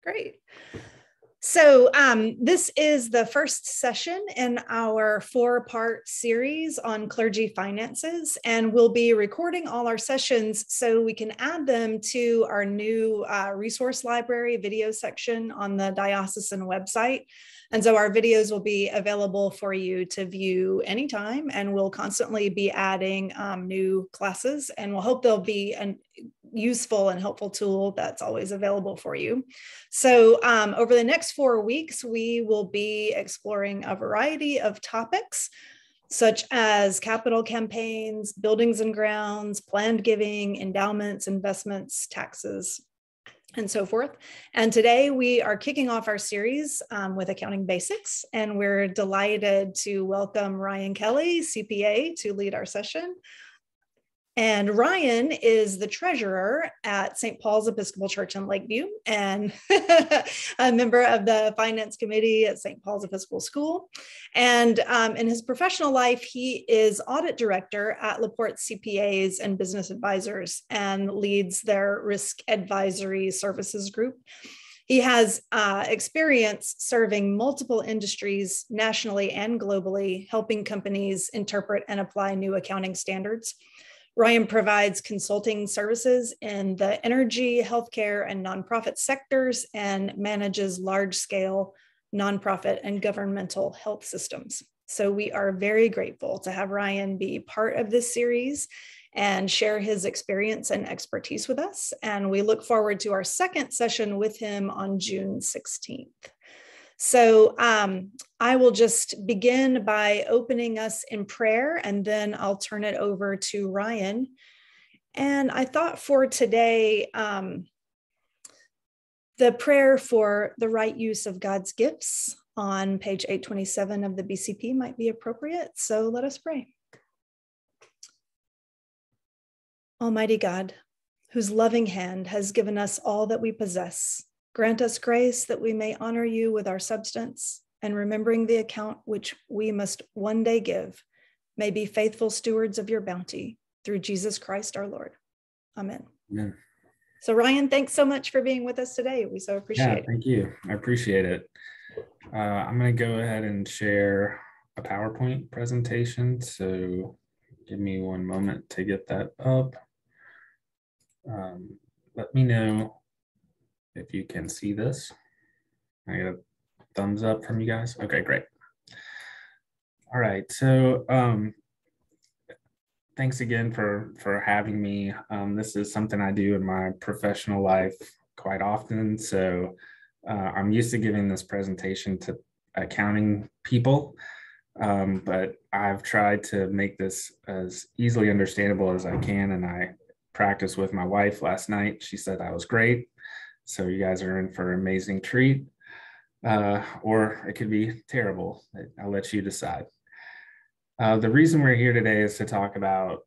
Great. So this is the first session in our 4-part series on clergy finances, and we'll be recording all our sessions so we can add them to our new resource library video section on the diocesan website. And so our videos will be available for you to view anytime, and we'll constantly be adding new classes, and we'll hope they'll be a useful and helpful tool that's always available for you. So over the next 4 weeks, we will be exploring a variety of topics, such as capital campaigns, buildings and grounds, planned giving, endowments, investments, taxes, and so forth. And today we are kicking off our series with accounting basics, and we're delighted to welcome Ryan Kelley, CPA, to lead our session. And Ryan is the treasurer at St. Paul's Episcopal Church in Lakeview and a member of the finance committee at St. Paul's Episcopal School. And in his professional life, he is audit director at LaPorte CPAs and Business Advisors and leads their risk advisory services group. He has experience serving multiple industries nationally and globally, helping companies interpret and apply new accounting standards. Ryan provides consulting services in the energy, healthcare, and nonprofit sectors and manages large-scale nonprofit and governmental health systems. So we are very grateful to have Ryan be part of this series and share his experience and expertise with us. And we look forward to our second session with him on June 16th. So I will just begin by opening us in prayer, and then I'll turn it over to Ryan. And I thought for today, the prayer for the right use of God's gifts on page 827 of the BCP might be appropriate. So let us pray. Almighty God, whose loving hand has given us all that we possess, grant us grace that we may honor you with our substance, and remembering the account which we must one day give, may be faithful stewards of your bounty through Jesus Christ our Lord. Amen. Amen. So Ryan, thanks so much for being with us today. We so appreciate it. Thank you. I appreciate it. I'm going to go ahead and share a PowerPoint presentation. So give me one moment to get that up. Let me know if you can see this. I get a thumbs up from you guys. Okay, great. All right, so thanks again for having me. This is something I do in my professional life quite often. So I'm used to giving this presentation to accounting people, but I've tried to make this as easily understandable as I can. And I practiced with my wife last night. She said I was great. So you guys are in for an amazing treat, or it could be terrible. I'll let you decide. The reason we're here today is to talk about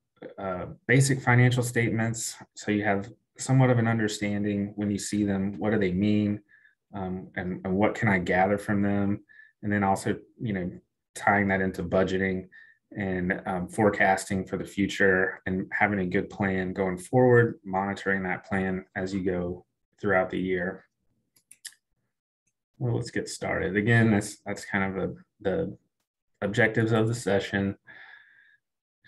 basic financial statements, so you have somewhat of an understanding when you see them, what do they mean, and what can I gather from them, and then also, tying that into budgeting and forecasting for the future and having a good plan going forward, monitoring that plan as you go throughout the year. Well, let's get started. Again, that's kind of the objectives of the session.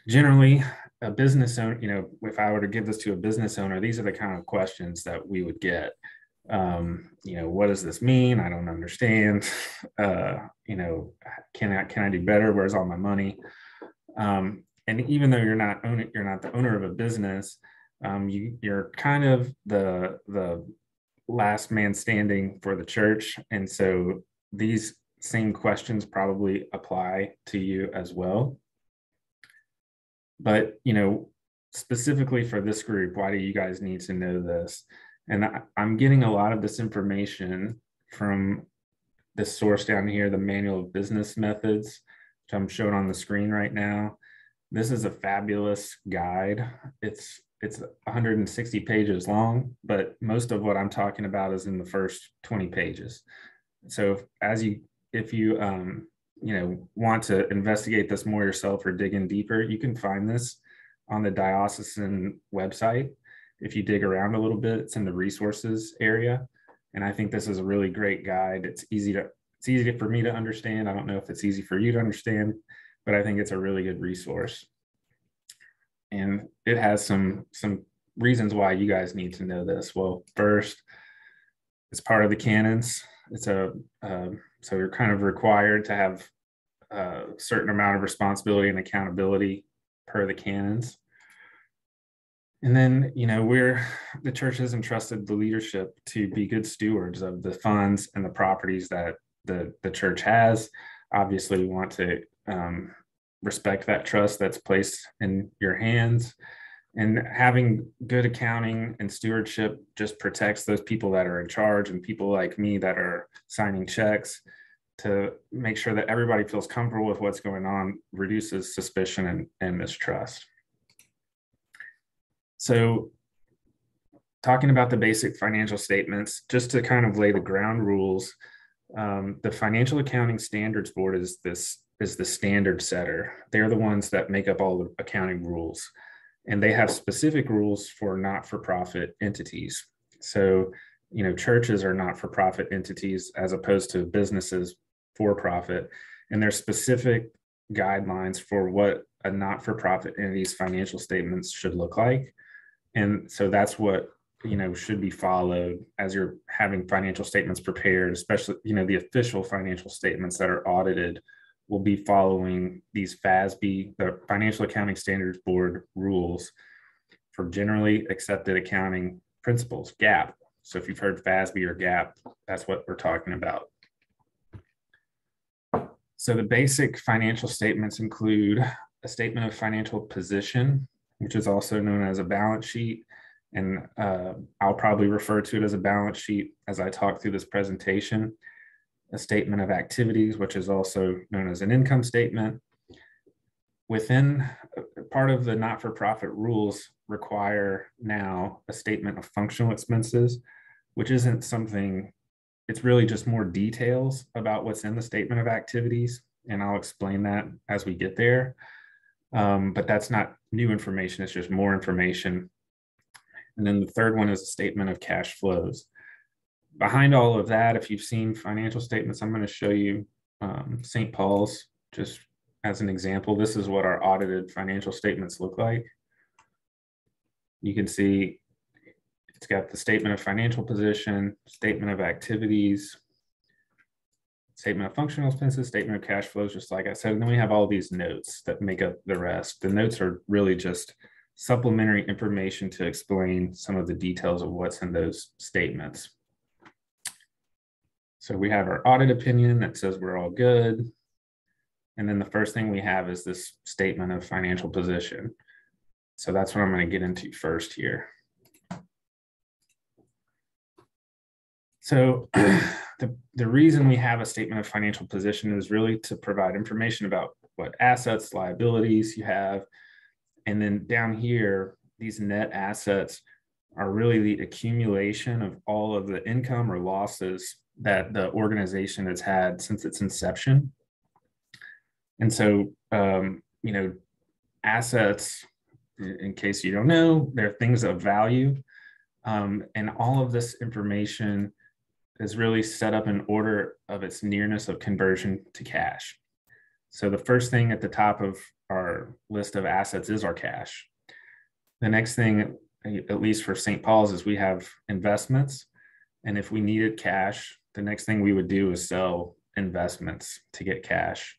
Generally, a business owner, if I were to give this to a business owner, these are the kind of questions that we would get. What does this mean? I don't understand. Can I do better? Where's all my money? And even though you're not the owner of a business, you're kind of the last man standing for the church. And so these same questions probably apply to you as well. But, specifically for this group, why do you guys need to know this? And I'm getting a lot of this information from this source down here, the Manual of Business Methods, which I'm showing on the screen right now. This is a fabulous guide. It's 160 pages long, but most of what I'm talking about is in the first 20 pages. So if you want to investigate this more yourself or dig in deeper, you can find this on the diocesan website. If you dig around a little bit, it's in the resources area. And I think this is a really great guide. It's easy for me to understand. I don't know if it's easy for you to understand, but I think it's a really good resource. And it has some reasons why you guys need to know this. Well, first, it's part of the canons. It's so you're kind of required to have a certain amount of responsibility and accountability per the canons. And then, the church has entrusted the leadership to be good stewards of the funds and the properties that the church has. Obviously, we want to respect that trust that's placed in your hands. And having good accounting and stewardship just protects those people that are in charge and people like me that are signing checks, to make sure that everybody feels comfortable with what's going on, reduces suspicion and mistrust. So talking about the basic financial statements, just to kind of lay the ground rules, the Financial Accounting Standards Board is the standard setter. They're the ones that make up all the accounting rules. And they have specific rules for not-for-profit entities. So, churches are not-for-profit entities as opposed to businesses for profit. And there's specific guidelines for what a not-for-profit entity's financial statements should look like. And so that's what, should be followed as you're having financial statements prepared, especially, the official financial statements that are audited will be following these FASB, the Financial Accounting Standards Board rules for generally accepted accounting principles, GAAP. So if you've heard FASB or GAAP, that's what we're talking about. So the basic financial statements include a statement of financial position, which is also known as a balance sheet. And I'll probably refer to it as a balance sheet as I talk through this presentation. A statement of activities, which is also known as an income statement. Within part of the not-for-profit rules require now a statement of functional expenses, which isn't something, it's really just more details about what's in the statement of activities. And I'll explain that as we get there. But that's not new information, it's just more information. And then the third one is a statement of cash flows. Behind all of that, if you've seen financial statements, I'm going to show you St. Paul's just as an example. This is what our audited financial statements look like. You can see it's got the statement of financial position, statement of activities, statement of functional expenses, statement of cash flows, just like I said. And then we have all these notes that make up the rest. The notes are really just supplementary information to explain some of the details of what's in those statements. So we have our audit opinion that says we're all good. And then the first thing we have is this statement of financial position. So that's what I'm going to get into first here. So the reason we have a statement of financial position is really to provide information about what assets, liabilities you have. And then down here, these net assets are really the accumulation of all of the income or losses that the organization has had since its inception. And so, assets, in case you don't know, they're things of value. And all of this information is really set up in order of its nearness of conversion to cash. So the first thing at the top of our list of assets is our cash. The next thing, at least for St. Paul's, is we have investments. And if we needed cash, the next thing we would do is sell investments to get cash.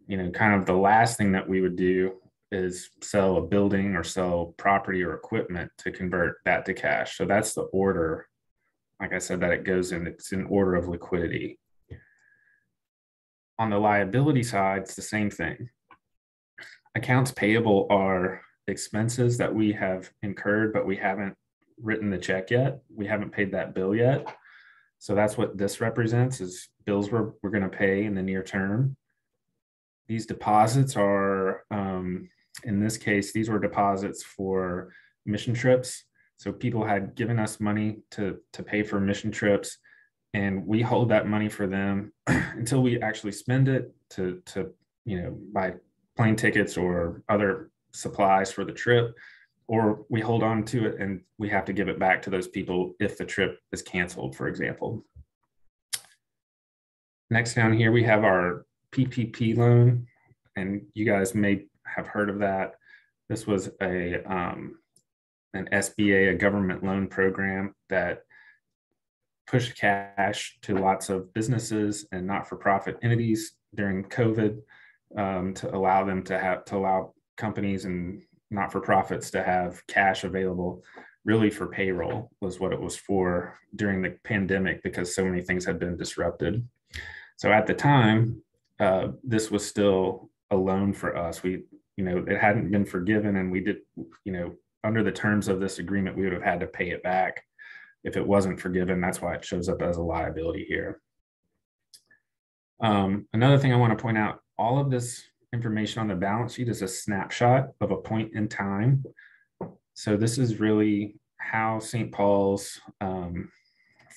Kind of the last thing that we would do is sell a building or sell property or equipment to convert that to cash. So that's the order, like I said, that it goes in. It's in order of liquidity. On the liability side, it's the same thing. Accounts payable are expenses that we have incurred, but we haven't written the check yet. We haven't paid that bill yet. So that's what this represents, is bills we're going to pay in the near term. These deposits are, in this case, these were deposits for mission trips. So people had given us money to pay for mission trips, and we hold that money for them until we actually spend it to buy plane tickets or other supplies for the trip. or we hold on to it and we have to give it back to those people if the trip is canceled, for example. Next down here, we have our PPP loan, and you guys may have heard of that. This was an SBA, a government loan program that pushed cash to lots of businesses and not-for-profit entities during COVID, to allow companies and not-for-profits to have cash available really for payroll, was what it was for during the pandemic, because so many things had been disrupted. So at the time, this was still a loan for us. It hadn't been forgiven, and we did, under the terms of this agreement, we would have had to pay it back if it wasn't forgiven. That's why it shows up as a liability here. Another thing I want to point out, all of this information on the balance sheet is a snapshot of a point in time. So this is really how St. Paul's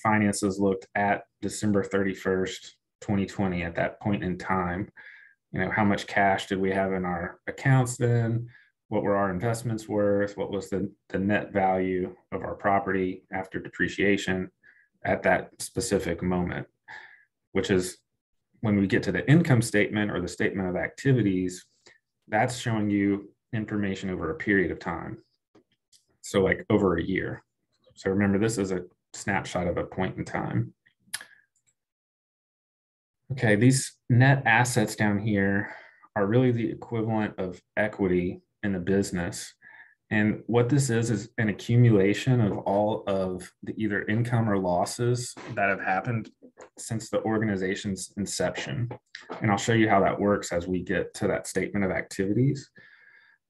finances looked at December 31st, 2020, at that point in time. How much cash did we have in our accounts then? What were our investments worth? What was the net value of our property after depreciation at that specific moment? Which is, when we get to the income statement or the statement of activities, that's showing you information over a period of time. So like over a year. So remember, this is a snapshot of a point in time. Okay, these net assets down here are really the equivalent of equity in the business. And what this is an accumulation of all of the either income or losses that have happened since the organization's inception. And I'll show you how that works as we get to that statement of activities.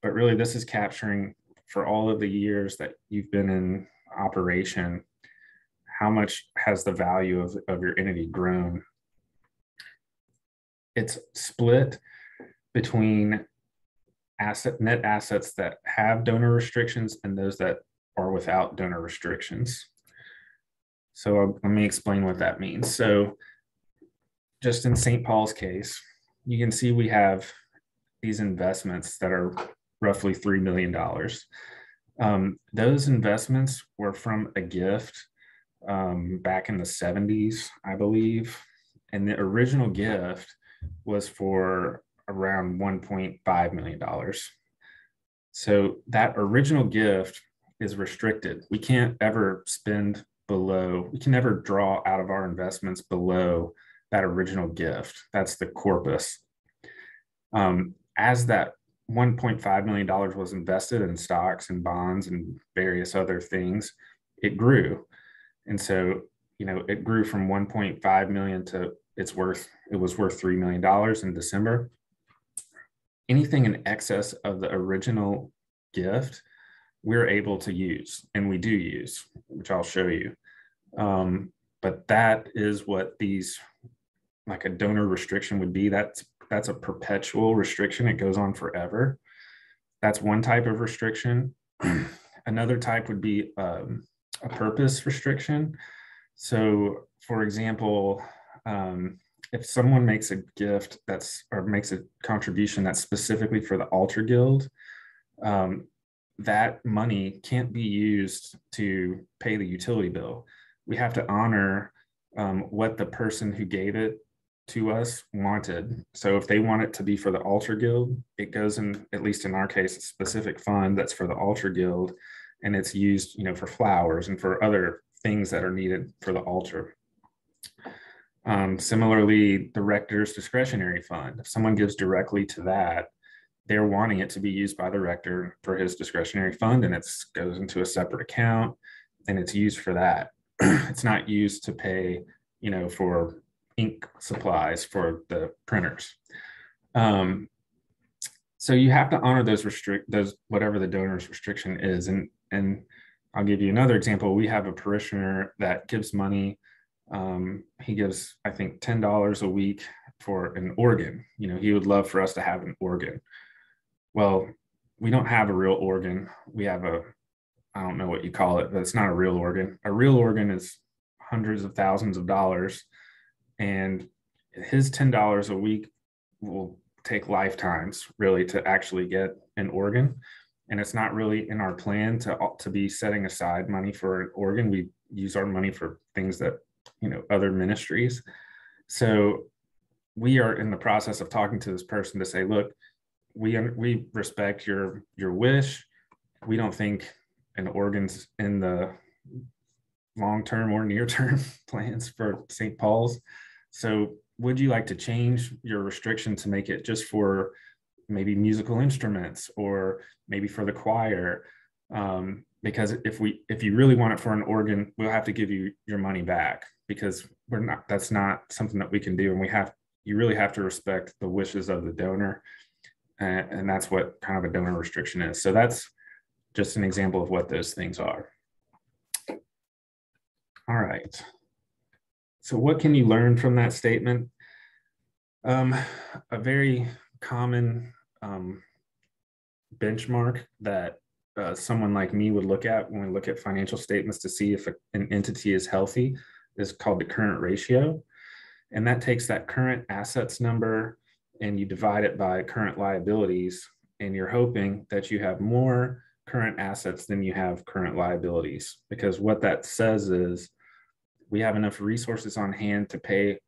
But really, this is capturing, for all of the years that you've been in operation, how much has the value of your entity grown. It's split between net assets that have donor restrictions and those that are without donor restrictions. So let me explain what that means. So just in St. Paul's case, you can see we have these investments that are roughly $3 million. Those investments were from a gift back in the 70s, I believe. And the original gift was for around $1.5 million. So that original gift is restricted. We can't ever we can never draw out of our investments below that original gift. That's the corpus. As that $1.5 million was invested in stocks and bonds and various other things, it grew. And so, it grew from 1.5 million to it was worth $3 million in December. Anything in excess of the original gift, we're able to use, and we do use, which I'll show you. But that is what like a donor restriction would be. That's a perpetual restriction. It goes on forever. That's one type of restriction. Another type would be a purpose restriction. So, for example, if someone makes a gift or makes a contribution that's specifically for the altar guild, that money can't be used to pay the utility bill. We have to honor what the person who gave it to us wanted. So if they want it to be for the altar guild, it goes in, at least in our case, a specific fund that's for the altar guild, and it's used, for flowers and for other things that are needed for the altar. Similarly, the rector's discretionary fund, if someone gives directly to that, they're wanting it to be used by the rector for his discretionary fund, and it goes into a separate account and it's used for that. It's not used to pay, for ink supplies for the printers. So you have to honor those whatever the donor's restriction is. And I'll give you another example. We have a parishioner that gives money. He gives, I think, $10 a week for an organ. He would love for us to have an organ. Well, we don't have a real organ. We have I don't know what you call it, but it's not a real organ. A real organ is hundreds of thousands of dollars. And his $10 a week will take lifetimes, really, to actually get an organ. and it's not really in our plan to be setting aside money for an organ. We use our money for things that, other ministries. So we are in the process of talking to this person to say, look, we respect your wish. We don't think an organ's in the long-term or near-term plans for St. Paul's. So would you like to change your restriction to make it just for maybe musical instruments or maybe for the choir? Because if you really want it for an organ, we'll have to give you your money back, because that's not something that we can do. And you really have to respect the wishes of the donor. And that's what kind of a donor restriction is. So that's just an example of what those things are. All right. So what can you learn from that statement? A very common benchmark that someone like me would look at when we look at financial statements to see if an entity is healthy is called the current ratio. And that takes that current assets number and you divide it by current liabilities. And you're hoping that you have more current assets than you have current liabilities, because what that says is we have enough resources on hand to pay,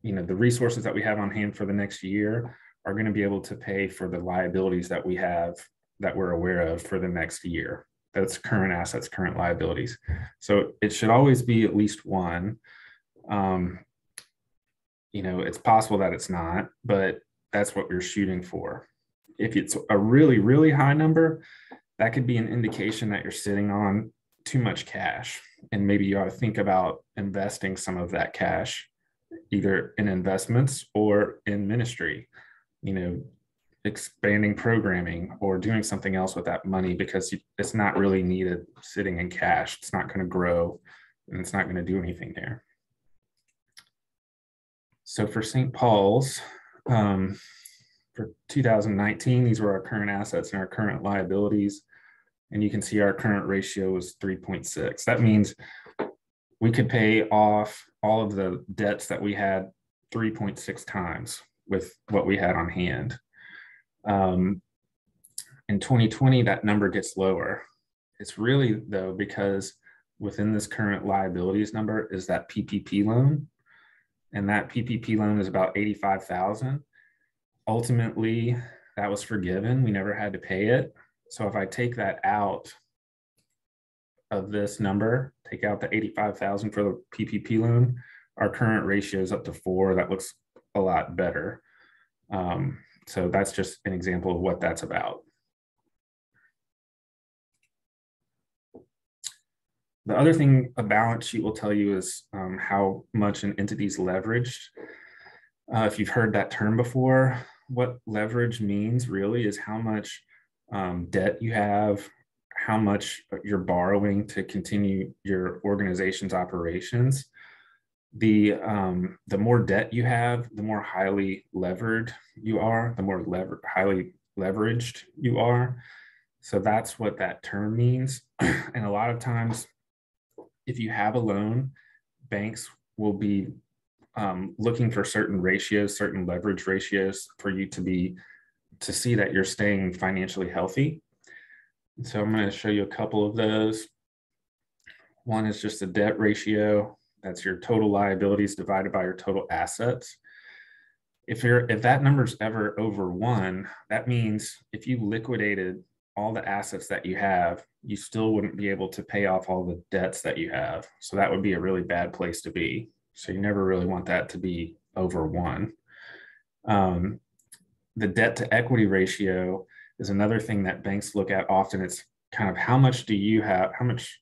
the resources that we have on hand for the next year are going to be able to pay for the liabilities that we have that we're aware of for the next year. That's current assets, current liabilities. So it should always be at least one. It's possible that it's not, but that's what we're shooting for. If it's a really, really high number, that could be an indication that you're sitting on too much cash. And maybe you ought to think about investing some of that cash, either in investments or in ministry, expanding programming or doing something else with that money, because it's not really needed sitting in cash. It's not going to grow and it's not going to do anything there. So for St. Paul's, for 2019, these were our current assets and our current liabilities. And you can see our current ratio is 3.6. That means we could pay off all of the debts that we had 3.6 times with what we had on hand. In 2020, that number gets lower. It's really, though, because within this current liabilities number is that PPP loan. And that PPP loan is about $85,000. Ultimately, that was forgiven. We never had to pay it. So if I take that out of this number, take out the $85,000 for the PPP loan, our current ratio is up to 4. That looks a lot better. So that's just an example of what that's about. The other thing a balance sheet will tell you is how much an entity is leveraged. If you've heard that term before, what leverage means really is how much debt you have, how much you're borrowing to continue your organization's operations. The more debt you have, the more highly levered you are, the more highly leveraged you are. So that's what that term means. And a lot of times, if you have a loan, banks will be looking for certain ratios, certain leverage ratios for you to see that you're staying financially healthy. So I'm going to show you a couple of those. One is just a debt ratio. That's your total liabilities divided by your total assets. If that number's ever over 1, that means if you liquidated all the assets that you have, you still wouldn't be able to pay off all the debts that you have. So that would be a really bad place to be. So you never really want that to be over 1. The debt to equity ratio is another thing that banks look at often. It's kind of how much do you have, how much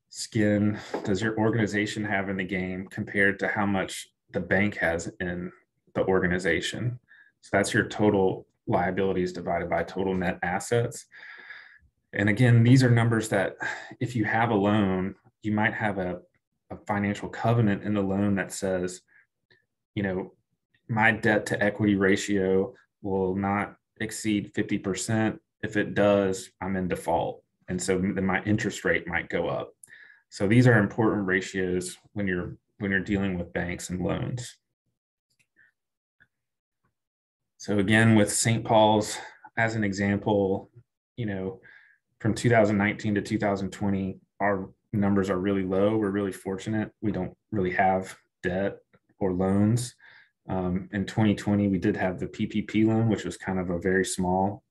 skin does your organization have in the game compared to how much the bank has in the organization. So that's your total liabilities divided by total net assets. And again, these are numbers that if you have a loan, you might have a financial covenant in the loan that says, my debt to equity ratio will not exceed 50%. If it does, I'm in default. And so then my interest rate might go up. So these are important ratios when you're dealing with banks and loans. So again, with St. Paul's as an example, from 2019 to 2020, our numbers are really low. We're really fortunate. We don't really have debt or loans. In 2020, we did have the PPP loan, which was kind of a very small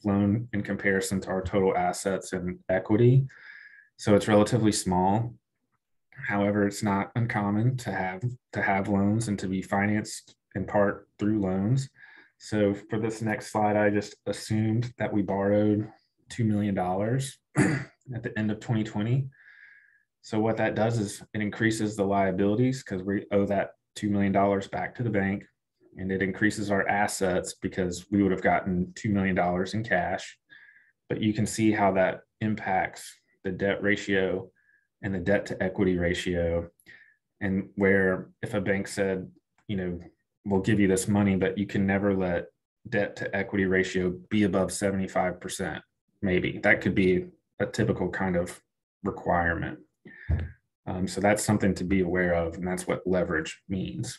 loan in comparison to our total assets and equity. So it's relatively small. However, it's not uncommon to have loans and to be financed in part through loans. So for this next slide, I just assumed that we borrowed $2 million at the end of 2020. So what that does is it increases the liabilities because we owe that $2 million back to the bank, and it increases our assets because we would have gotten $2 million in cash. But you can see how that impacts the debt ratio and the debt to equity ratio. And where if a bank said, we'll give you this money, but you can never let debt to equity ratio be above 75%, maybe. That could be a typical kind of requirement. So that's something to be aware of, and that's what leverage means.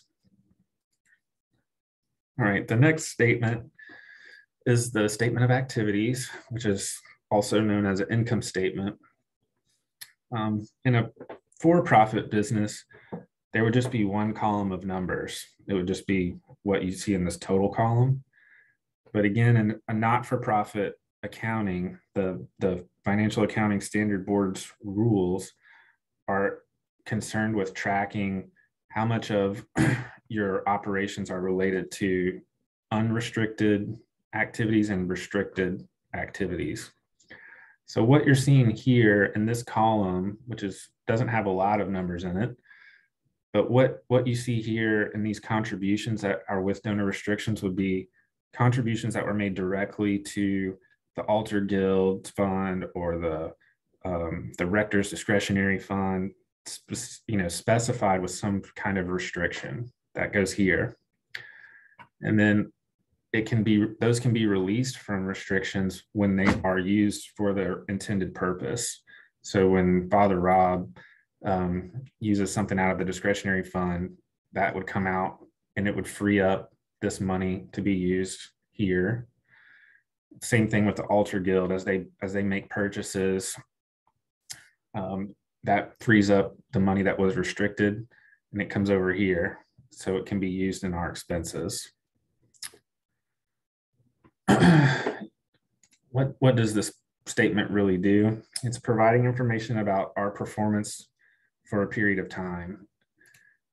All right, the next statement is the statement of activities, which is also known as an income statement. In a for-profit business, there would just be one column of numbers. It would just be what you see in this total column. But again, in a not-for-profit accounting, the Financial Accounting Standard Board's rules are concerned with tracking how much of your operations are related to unrestricted activities and restricted activities. So what you're seeing here in this column, which doesn't have a lot of numbers in it, but what you see here in these contributions that are with donor restrictions would be contributions that were made directly to the Altar Guild Fund or the Rector's Discretionary Fund, specified with some kind of restriction that goes here. And then those can be released from restrictions when they are used for their intended purpose. So when Father Rob uses something out of the discretionary fund, that would come out and it would free up this money to be used here. Same thing with the Altar Guild, as they make purchases, that frees up the money that was restricted and it comes over here. So it can be used in our expenses. What does this statement really do? It's providing information about our performance for a period of time.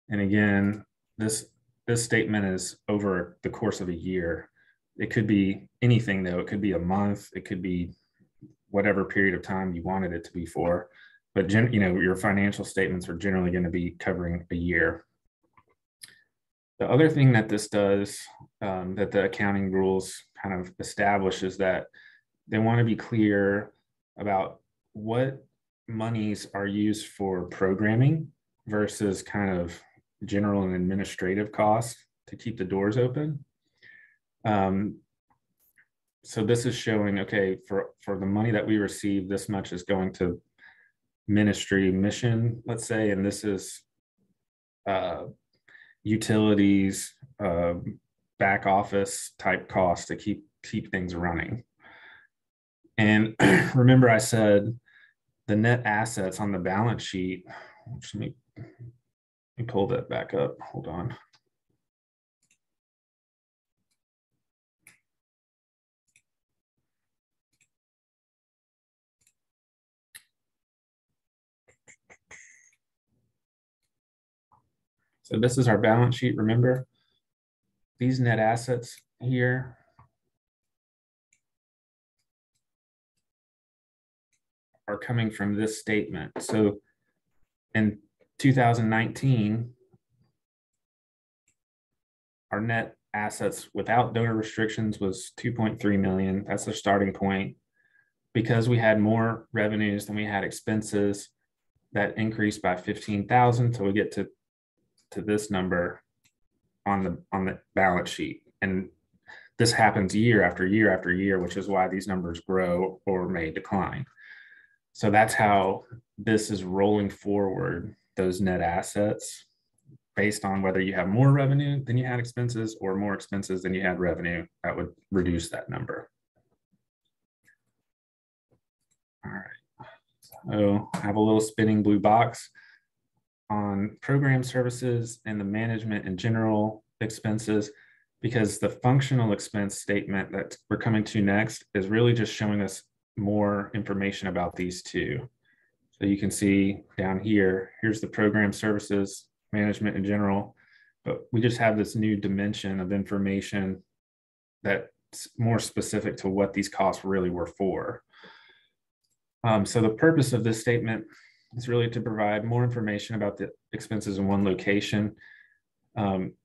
And again, this statement is over the course of a year. It could be anything though. It could be a month. It could be whatever period of time you wanted it to be for. But your financial statements are generally going to be covering a year. The other thing that this does, that the accounting rules kind of establish, is that they want to be clear about what monies are used for programming versus kind of general and administrative costs to keep the doors open. So this is showing, okay, for the money that we receive, this much is going to ministry mission, let's say, and this is utilities, back office type costs to keep things running. And remember I said the net assets on the balance sheet, let me pull that back up, hold on. So this is our balance sheet, remember? These net assets here are coming from this statement. So in 2019, our net assets without donor restrictions was 2.3 million. That's the starting point. Because we had more revenues than we had expenses, that increased by 15,000 till we get to this number on the balance sheet. And this happens year after year after year, which is why these numbers grow or may decline. So that's how this is rolling forward those net assets based on whether you have more revenue than you had expenses or more expenses than you had revenue. That would reduce that number. All right. So I have a little spinning blue box on program services and the management and general expenses, because the functional expense statement that we're coming to next is really just showing us more information about these two. So you can see down here, here's the program services, management in general, but we just have this new dimension of information that's more specific to what these costs really were for. So the purpose of this statement is really to provide more information about the expenses in one location.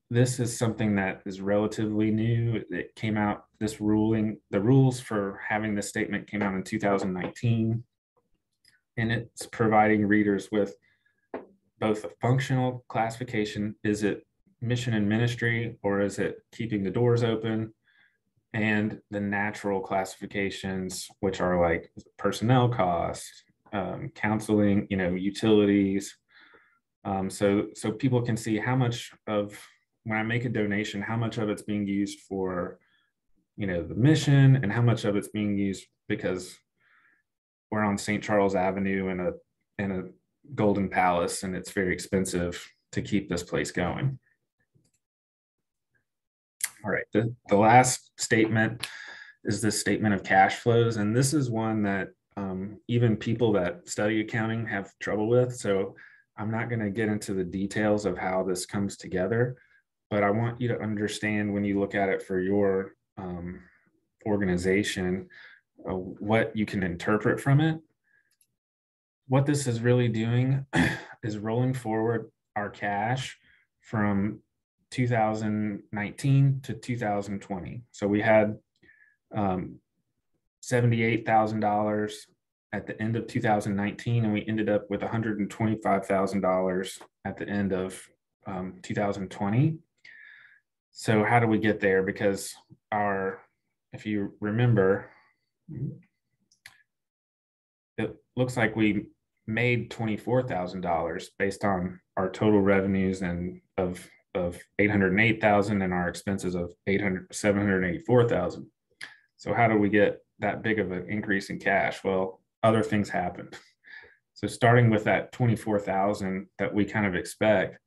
This is something that is relatively new. It came out, this ruling, the rules for having this statement came out in 2019. And it's providing readers with both a functional classification, is it mission and ministry, or is it keeping the doors open, and the natural classifications, which are like personnel costs, counseling, utilities. So people can see how much of, when I make a donation, how much of it's being used for, the mission, and how much of it's being used because we're on St. Charles Avenue in a Golden Palace, and it's very expensive to keep this place going. All right, the last statement is this statement of cash flows. And this is one that even people that study accounting have trouble with. So I'm not going to get into the details of how this comes together, but I want you to understand when you look at it for your organization, what you can interpret from it. What this is really doing is rolling forward our cash from 2019 to 2020. So we had $78,000 at the end of 2019, and we ended up with $125,000 at the end of 2020. So how do we get there? Because if you remember, it looks like we made $24,000 based on our total revenues and of $808,000 and our expenses of $784,000. So how do we get that big of an increase in cash? Well, other things happened. So starting with that $24,000 that we kind of expect,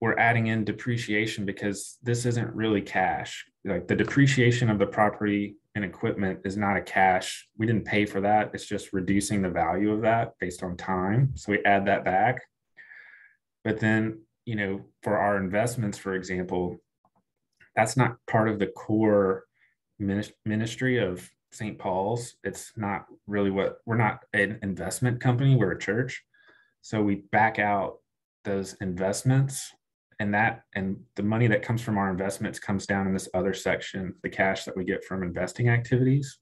we're adding in depreciation, because this isn't really cash. Like the depreciation of the property and equipment is not a cash. We didn't pay for that. It's just reducing the value of that based on time. So we add that back. But then, for our investments, for example, that's not part of the core ministry of St. Paul's. It's not really we're not an investment company, we're a church. So we back out those investments, and the money that comes from our investments comes down in this other section, the cash that we get from investing activities.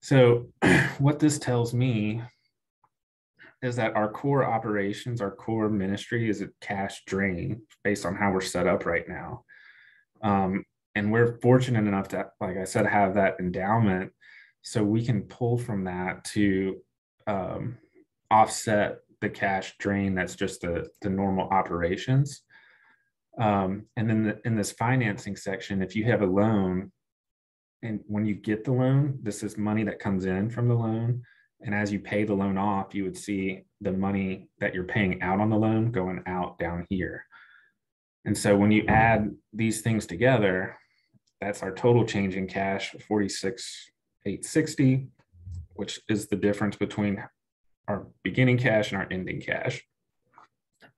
So what this tells me is that our core operations, our core ministry is a cash drain based on how we're set up right now. And we're fortunate enough to, like I said, have that endowment, so we can pull from that to offset the cash drain that's just the normal operations. And then in this financing section, if you have a loan, and when you get the loan, this is money that comes in from the loan. And as you pay the loan off, you would see the money that you're paying out on the loan going out down here. And so when you add these things together, that's our total change in cash, $46,860, which is the difference between our beginning cash and our ending cash.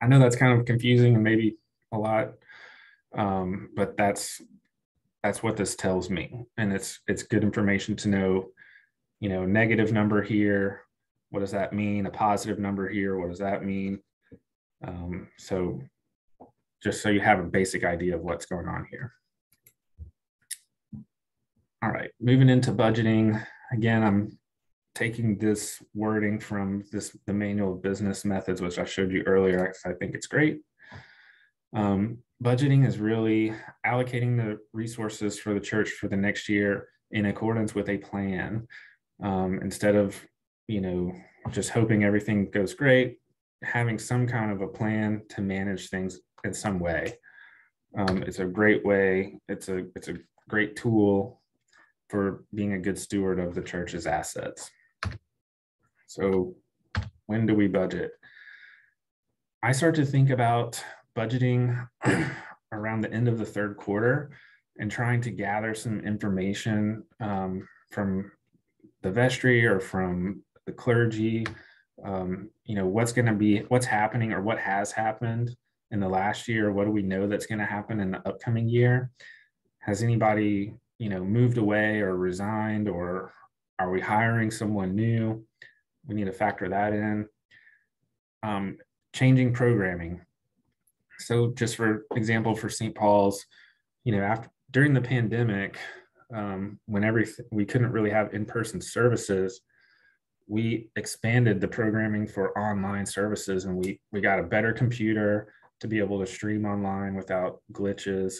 I know that's kind of confusing and maybe a lot, but that's what this tells me. And it's good information to know, negative number here, what does that mean? A positive number here, what does that mean? So just so you have a basic idea of what's going on here. All right, moving into budgeting. Again, I'm taking this wording from the Manual of Business Methods, which I showed you earlier. I think it's great. Budgeting is really allocating the resources for the church for the next year in accordance with a plan. Instead of, just hoping everything goes great, having some kind of a plan to manage things in some way. It's a great way. It's a great tool for being a good steward of the church's assets. So when do we budget? I start to think about budgeting around the end of the third quarter and trying to gather some information from the vestry or from the clergy, what's happening or what has happened in the last year. What do we know that's going to happen in the upcoming year? Has anybody, moved away or resigned, or are we hiring someone new? We need to factor that in. Changing programming. So just for example, for St. Paul's, during the pandemic, when we couldn't really have in-person services, we expanded the programming for online services, and we got a better computer to be able to stream online without glitches.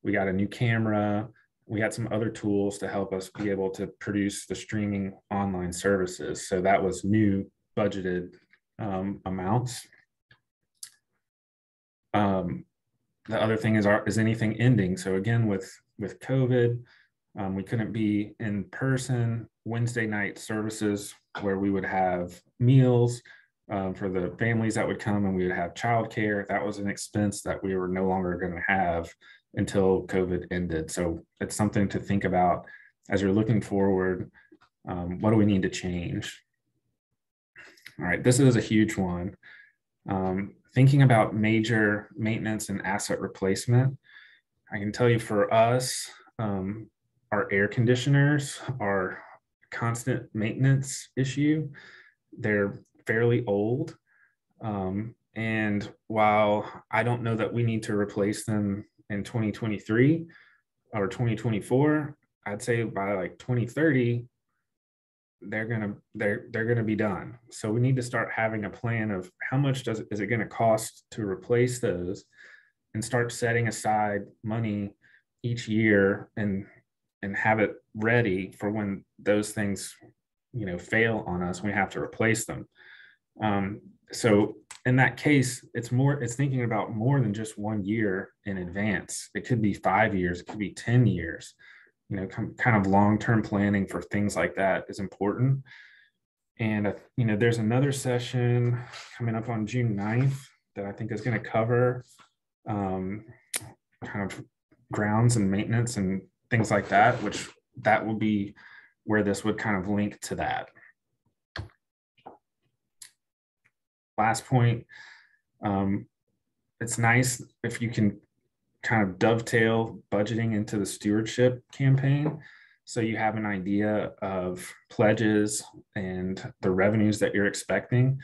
We got a new camera. We had some other tools to help us be able to produce the streaming online services. So that was new budgeted amounts. The other thing is anything ending. So again, with COVID, we couldn't be in person. Wednesday night services where we would have meals for the families that would come, and we would have childcare. That was an expense that we were no longer going to have until COVID ended. So it's something to think about as you're looking forward. What do we need to change? All right, this is a huge one. Thinking about major maintenance and asset replacement. I can tell you for us, our air conditioners are a constant maintenance issue. They're fairly old. And while I don't know that we need to replace them in 2023 or 2024, I'd say by like 2030, they're gonna be done. So we need to start having a plan of how much is it going to cost to replace those, and start setting aside money each year and have it ready for when those things fail on us. We have to replace them. So in that case, it's thinking about more than just 1 year in advance. It could be 5 years, it could be 10 years. Kind of long-term planning for things like that is important. And, there's another session coming up on June 9th that I think is going to cover kind of grounds and maintenance and things like that, which that will be where this would kind of link to that. Last point, it's nice if you can kind of dovetail budgeting into the stewardship campaign. So you have an idea of pledges and the revenues that you're expecting.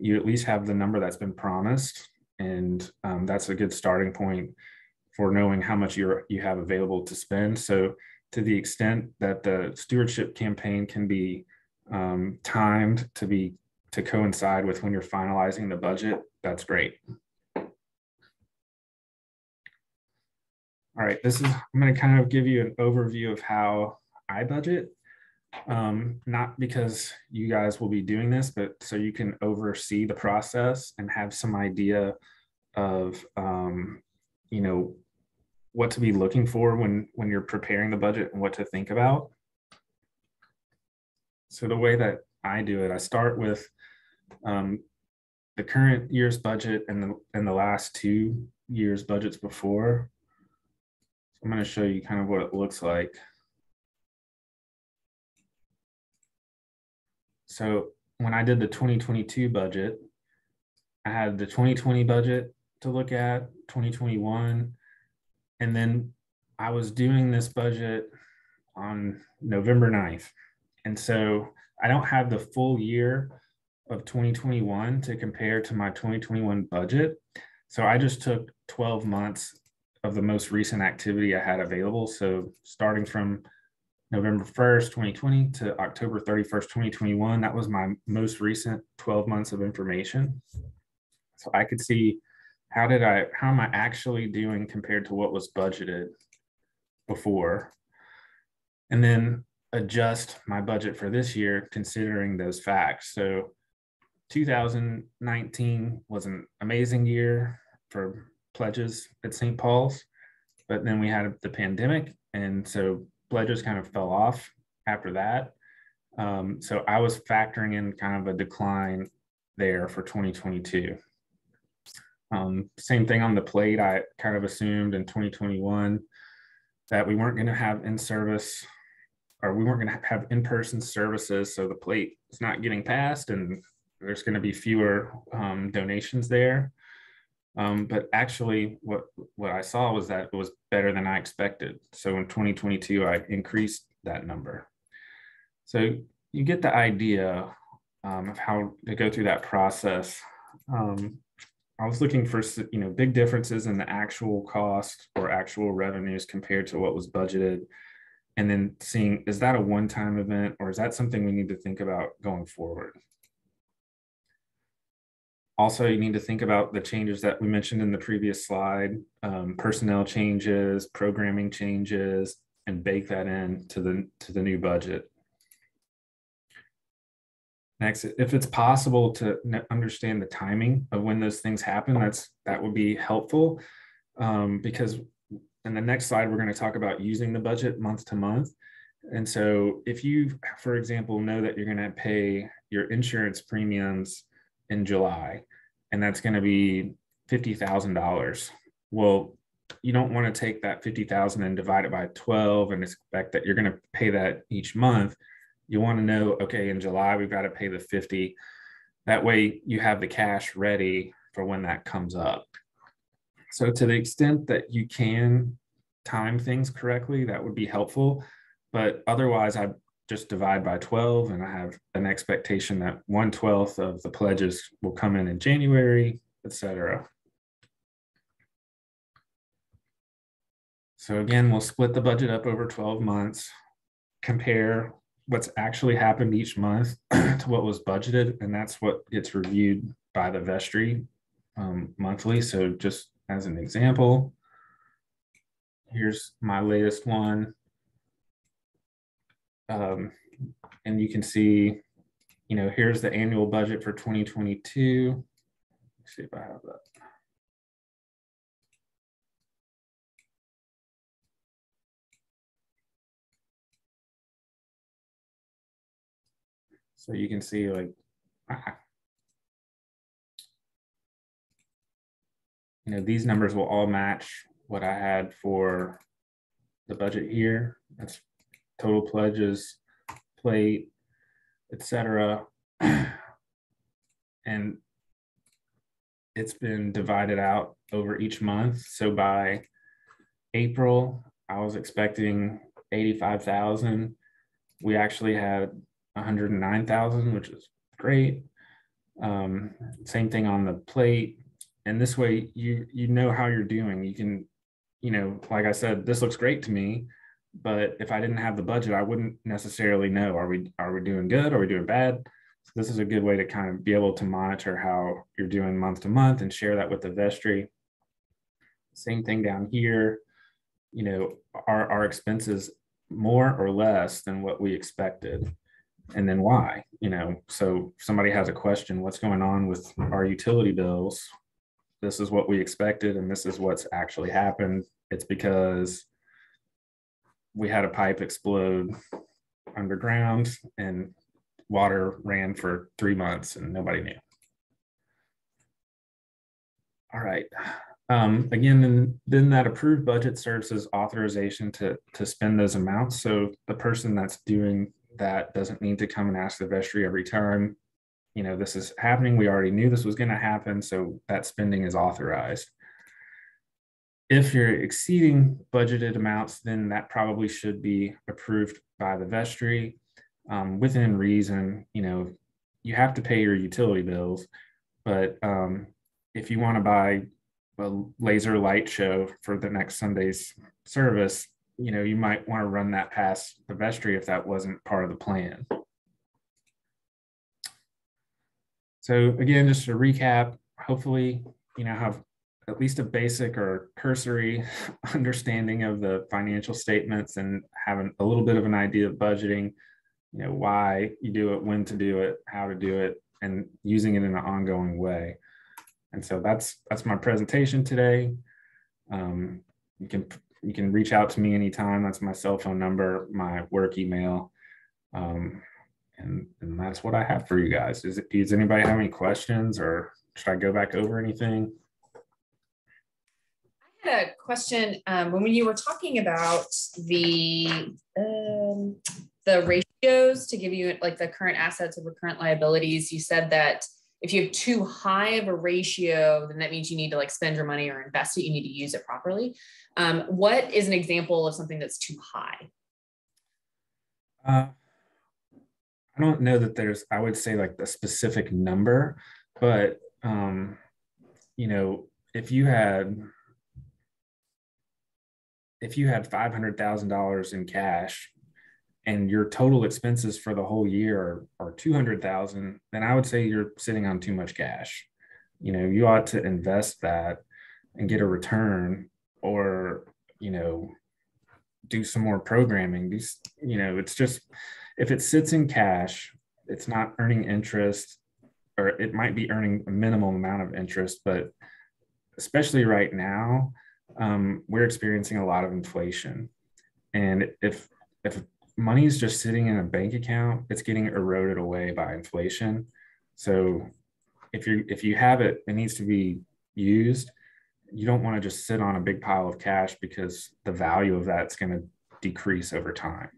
You at least have the number that's been promised. And that's a good starting point for knowing how much you have available to spend. So to the extent that the stewardship campaign can be timed to coincide with when you're finalizing the budget, that's great. All right, I'm going to kind of give you an overview of how I budget, not because you guys will be doing this, but so you can oversee the process and have some idea of, what to be looking for when you're preparing the budget and what to think about. So the way that I do it, I start with the current year's budget and the last 2 years' budgets before. I'm going to show you kind of what it looks like. So when I did the 2022 budget, I had the 2020 budget to look at, 2021, and then I was doing this budget on November 9th. And so I don't have the full year of 2021 to compare to my 2021 budget. So I just took 12 months of the most recent activity I had available. So starting from November 1st, 2020 to October 31st, 2021, that was my most recent 12 months of information. So I could see how am I actually doing compared to what was budgeted before, and then adjust my budget for this year considering those facts. So 2019 was an amazing year for pledges at St. Paul's, but then we had the pandemic, and so pledges kind of fell off after that. So I was factoring in kind of a decline there for 2022. Same thing on the plate. I kind of assumed in 2021 that we weren't going to have in-service, or we weren't going to have in-person services. So the plate is not getting passed and there's going to be fewer donations there. But actually what I saw was that it was better than I expected. So in 2022, I increased that number. So you get the idea of how to go through that process. I was looking for, big differences in the actual cost or actual revenues compared to what was budgeted. And then seeing, is that a one-time event or is that something we need to think about going forward? Also, you need to think about the changes that we mentioned in the previous slide, personnel changes, programming changes, and bake that in to the new budget. Next, if it's possible to understand the timing of when those things happen, that would be helpful, because in the next slide, we're going to talk about using the budget month to month. And so if you, for example, know that you're going to pay your insurance premiums in July, and that's going to be $50,000. Well, you don't want to take that $50,000 and divide it by 12 and expect that you're going to pay that each month. You want to know, okay, in July, we've got to pay the 50. That way you have the cash ready for when that comes up. So to the extent that you can time things correctly, that would be helpful. But otherwise, I just divide by 12 and I have an expectation that 1/12 of the pledges will come in January, etc. So again, we'll split the budget up over 12 months, compare what's actually happened each month to what was budgeted, and that's what gets reviewed by the vestry monthly. So just as an example, here's my latest one. And you can see, here's the annual budget for 2022. Let's see if I have that. So you can see these numbers will all match what I had for the budget here. That's total pledges, plate, etc. And it's been divided out over each month. So by April, I was expecting 85,000. We actually had 109,000, which is great. Same thing on the plate. And this way you know how you're doing. You can, like I said, this looks great to me, but if I didn't have the budget, I wouldn't necessarily know, are we doing good? Are we doing bad? So this is a good way to kind of be able to monitor how you're doing month to month and share that with the vestry. Same thing down here, are our expenses more or less than what we expected? And then why? So if somebody has a question, what's going on with our utility bills? This is what we expected, and this is what's actually happened. It's because we had a pipe explode underground and water ran for 3 months and nobody knew. All right. Again, then that approved budget serves as authorization to spend those amounts. So the person that's doing that doesn't need to come and ask the vestry every time, this is happening. We already knew this was going to happen. So that spending is authorized. If you're exceeding budgeted amounts, then that probably should be approved by the vestry within reason. You have to pay your utility bills, but if you want to buy a laser light show for the next Sunday's service, you might want to run that past the vestry if that wasn't part of the plan. So again, just to recap, hopefully, have at least a basic or cursory understanding of the financial statements and having a little bit of an idea of budgeting, why you do it, when to do it, how to do it, and using it in an ongoing way. And so that's my presentation today. You can reach out to me anytime. That's my cell phone number, my work email. And that's what I have for you guys. Does anybody have any questions, or should I go back over anything? I had a question when you were talking about the ratios to give you like the current assets over current liabilities. You said that if you have too high of a ratio, then that means you need to like spend your money or invest it. You need to use it properly. What is an example of something that's too high? I don't know that there's, I would say like the specific number, but you know, if you had $500,000 in cash and your total expenses for the whole year are 200,000, then I would say you're sitting on too much cash. You know, you ought to invest that and get a return, or, you know, do some more programming. You know, it's just, if it sits in cash, it's not earning interest, or it might be earning a minimal amount of interest, but especially right now, we're experiencing a lot of inflation. And if money is just sitting in a bank account, it's getting eroded away by inflation. So if you have it, it needs to be used. You don't want to just sit on a big pile of cash, because the value of that's going to decrease over time.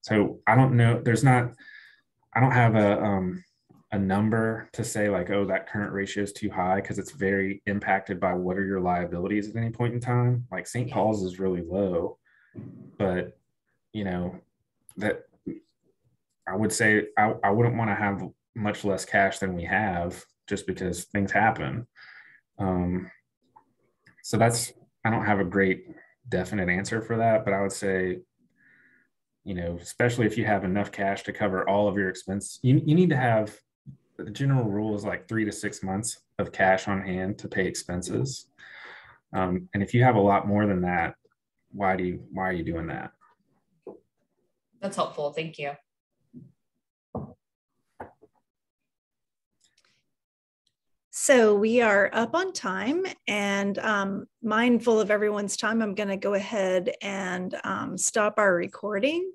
So I don't know, I don't have a number to say like, oh, that current ratio is too high, because it's very impacted by what are your liabilities at any point in time. Like St. Paul's is really low, but you know, that I would say I wouldn't want to have much less cash than we have, just because things happen. So I don't have a great definite answer for that, but I would say, you know, especially if you have enough cash to cover all of your expenses, you need to have, the general rule is like 3 to 6 months of cash on hand to pay expenses. And if you have a lot more than that, why are you doing that? That's helpful. Thank you. So we are up on time, and mindful of everyone's time, I'm going to go ahead and stop our recording.